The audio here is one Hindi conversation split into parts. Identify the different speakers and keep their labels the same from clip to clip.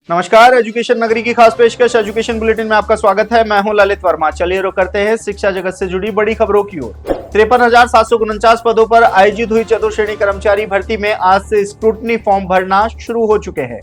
Speaker 1: नमस्कार, एजुकेशन नगरी की खास पेशकश एजुकेशन बुलेटिन में आपका स्वागत है। मैं हूं ललित वर्मा। चलिए रुक करते हैं शिक्षा जगत से जुड़ी बड़ी खबरों की ओर। 53,749 पदों पर आयोजित हुई चतुर्श्रेणी कर्मचारी भर्ती में आज से स्क्रूटनी फॉर्म भरना शुरू हो चुके हैं।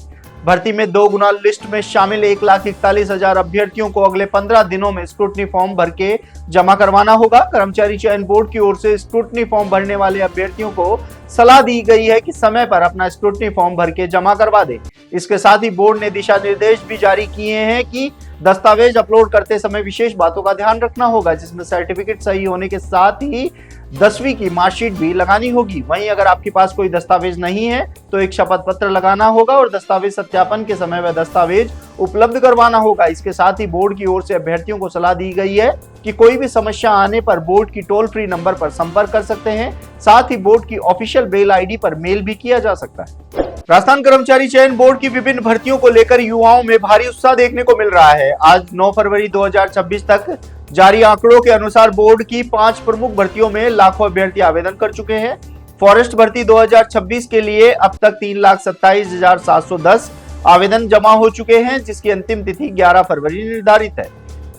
Speaker 1: भर्ती में 2 गुना लिस्ट में शामिल 1,41,000 अभ्यर्थियों को अगले 15 दिनों में स्क्रूटनी फॉर्म भर के जमा करवाना होगा। कर्मचारी चयन बोर्ड की ओर से स्क्रूटनी फॉर्म भरने वाले अभ्यर्थियों को सलाह दी गई है कि समय पर अपना स्क्रूटनी फॉर्म भर के जमा करवा दें। इसके साथ ही बोर्ड ने दिशा निर्देश भी जारी किए हैं कि दस्तावेज अपलोड करते समय विशेष बातों का ध्यान रखना होगा, जिसमें सर्टिफिकेट सही होने के साथ ही 10वीं की मार्कशीट भी लगानी होगी। वहीं अगर आपके पास कोई दस्तावेज नहीं है तो एक शपथ पत्र लगाना होगा और दस्तावेज सत्यापन के समय वह दस्तावेज उपलब्ध करवाना होगा। इसके साथ ही बोर्ड की ओर से अभ्यर्थियों को सलाह दी गई है कि कोई भी समस्या आने पर बोर्ड की टोल फ्री नंबर पर संपर्क कर सकते हैं। साथ ही बोर्ड की ऑफिशियल मेल आईडी पर मेल भी किया जा सकता है। राजस्थान कर्मचारी चयन बोर्ड की विभिन्न भर्तियों को लेकर युवाओं में भारी उत्साह देखने को मिल रहा है। आज 9 फरवरी 2026 तक जारी आंकड़ों के अनुसार बोर्ड की 5 प्रमुख भर्तियों में लाखों अभ्यर्थी आवेदन कर चुके हैं। फॉरेस्ट भर्ती 2026 के लिए अब तक 3,27,710 आवेदन जमा हो चुके हैं, जिसकी अंतिम तिथि 11 फरवरी निर्धारित है।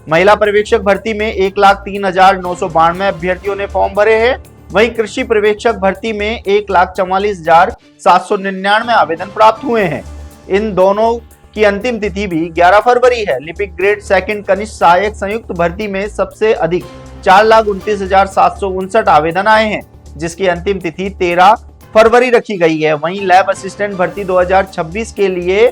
Speaker 1: महिला पर्यवेक्षक भर्ती में 1,03,992 अभ्यर्थियों ने फॉर्म भरे हैं। वहीं कृषि पर्यवेक्षक भर्ती में 1,44,799 आवेदन प्राप्त हुए हैं। इन दोनों की अंतिम तिथि भी 11 फरवरी है। लिपिक ग्रेड सेकंड कनिष्ठ सहायक संयुक्त भर्ती में सबसे अधिक 4,29,759 आवेदन आए हैं, जिसकी अंतिम तिथि 13 फरवरी रखी गई है। वहीं लैब असिस्टेंट भर्ती 2026 के लिए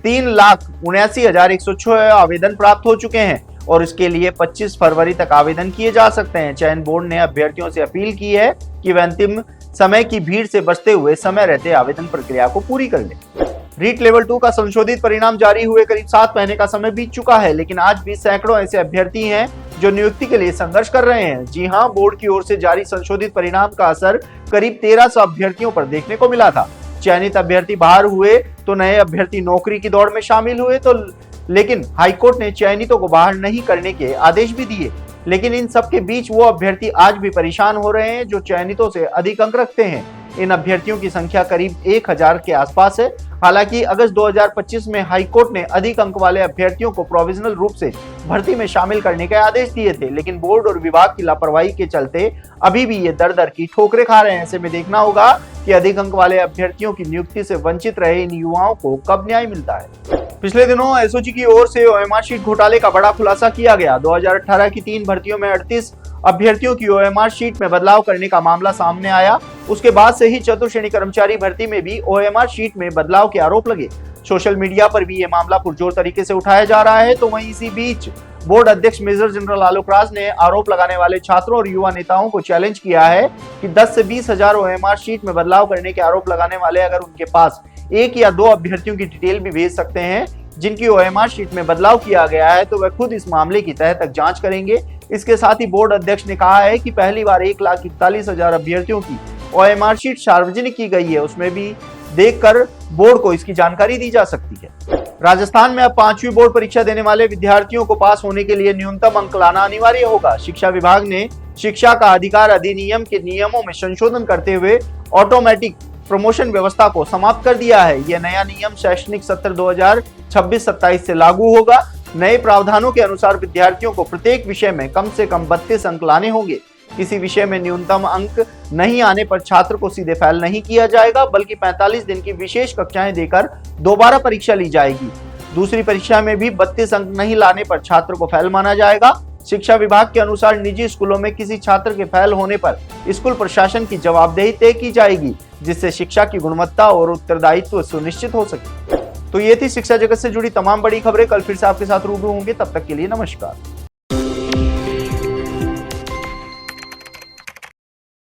Speaker 1: 3,79,106 आवेदन प्राप्त हो चुके हैं और इसके लिए 25 फरवरी तक आवेदन किए जा सकते हैं। चयन बोर्ड ने अभ्यर्थियों से अपील की है कि वे अंतिम समय की भीड़ से बचते हुए समय रहते आवेदन प्रक्रिया को पूरी कर लें। रीट लेवल 2 का संशोधित परिणाम जारी हुए करीब 7 महीने का समय बीत चुका है, लेकिन आज भी सैकड़ों ऐसे अभ्यर्थी हैं जो नियुक्ति के लिए संघर्ष कर रहे हैं। जी हां, बोर्ड की ओर से जारी संशोधित परिणाम का असर करीब 1300 अभ्यर्थियों पर देखने को मिला था। चयनित अभ्यर्थी बाहर हुए तो नए अभ्यर्थी नौकरी की दौड़ में शामिल हुए लेकिन हाईकोर्ट ने चयनितों को बाहर नहीं करने के आदेश भी दिए। लेकिन इन सब के बीच वो अभ्यर्थी आज भी परेशान हो रहे हैं जो चयनितों से अधिक अंक रखते हैं। इन अभ्यर्थियों की संख्या करीब 1000 के आसपास है। हालांकि अगस्त 2025 में हाईकोर्ट ने अधिक अंक वाले अभ्यर्थियों को प्रोविजनल रूप से भर्ती में शामिल करने के आदेश दिए थे, लेकिन बोर्ड और विभाग की लापरवाही के चलते अभी भी ये दर दर की ठोकरें खा रहे हैं। ऐसे में देखना होगा कि अधिक अंक वाले अभ्यर्थियों की नियुक्ति से वंचित रहे इन युवाओं को कब न्याय मिलता है। पिछले दिनों एसओजी की ओर से ओएमआर शीट घोटाले का बड़ा खुलासा किया गया। 2018 की 3 भर्तियों में 38 अभ्यर्थियों की ओएमआर शीट में बदलाव करने का मामला सामने आया। उसके बाद से ही चतुर्श्रेणी कर्मचारी भर्ती में भी ओएमआर शीट में बदलाव के आरोप लगे। सोशल मीडिया पर भी ये मामला पुरजोर तरीके से उठाया जा रहा है। तो वहीं इसी बीच बोर्ड अध्यक्ष मेजर जनरल आलोक राज ने आरोप लगाने वाले छात्रों और युवा नेताओं को चैलेंज किया है कि 10 से 20 हजार ओएमआर शीट में बदलाव करने के आरोप लगाने वाले अगर उनके पास 1 या 2 अभ्यर्थियों की डिटेल भी भेज सकते हैं जिनकी ओएमआर शीट में बदलाव किया गया है, तो वह खुद इस मामले की तह तक जांच करेंगे। इसके साथ ही बोर्ड अध्यक्ष ने कहा है कि पहली बार 1,41,000 अभ्यर्थियों की ओएमआर शीट सार्वजनिक की गई है, उसमें भी देखकर बोर्ड को इसकी जानकारी दी जा सकती है। राजस्थान में अब 5वीं बोर्ड परीक्षा देने वाले विद्यार्थियों को पास होने के लिए न्यूनतम अंक लाना अनिवार्य होगा। शिक्षा विभाग ने शिक्षा का अधिकार अधिनियम के नियमों में संशोधन करते हुए ऑटोमेटिक प्रमोशन व्यवस्था को समाप्त कर दिया है। यह नया नियम शैक्षणिक सत्र 2026-27 से लागू होगा। नए प्रावधानों के अनुसार विद्यार्थियों को प्रत्येक विषय में कम से कम 32 अंक लाने होंगे। किसी विषय में न्यूनतम अंक नहीं आने पर छात्र को सीधे फेल नहीं किया जाएगा, बल्कि 45 दिन की विशेष कक्षाएं देकर दोबारा परीक्षा ली जाएगी। दूसरी परीक्षा में भी 32 अंक नहीं लाने पर छात्र को फेल माना जाएगा। शिक्षा विभाग के अनुसार निजी स्कूलों में किसी छात्र के फेल होने पर स्कूल प्रशासन की जवाबदेही तय की जाएगी, जिससे शिक्षा की गुणवत्ता और उत्तरदायित्व सुनिश्चित हो सके। तो ये थी शिक्षा जगत से जुड़ी तमाम बड़ी खबरें। कल फिर से आपके साथ रूबरू होंगे, तब तक के लिए नमस्कार।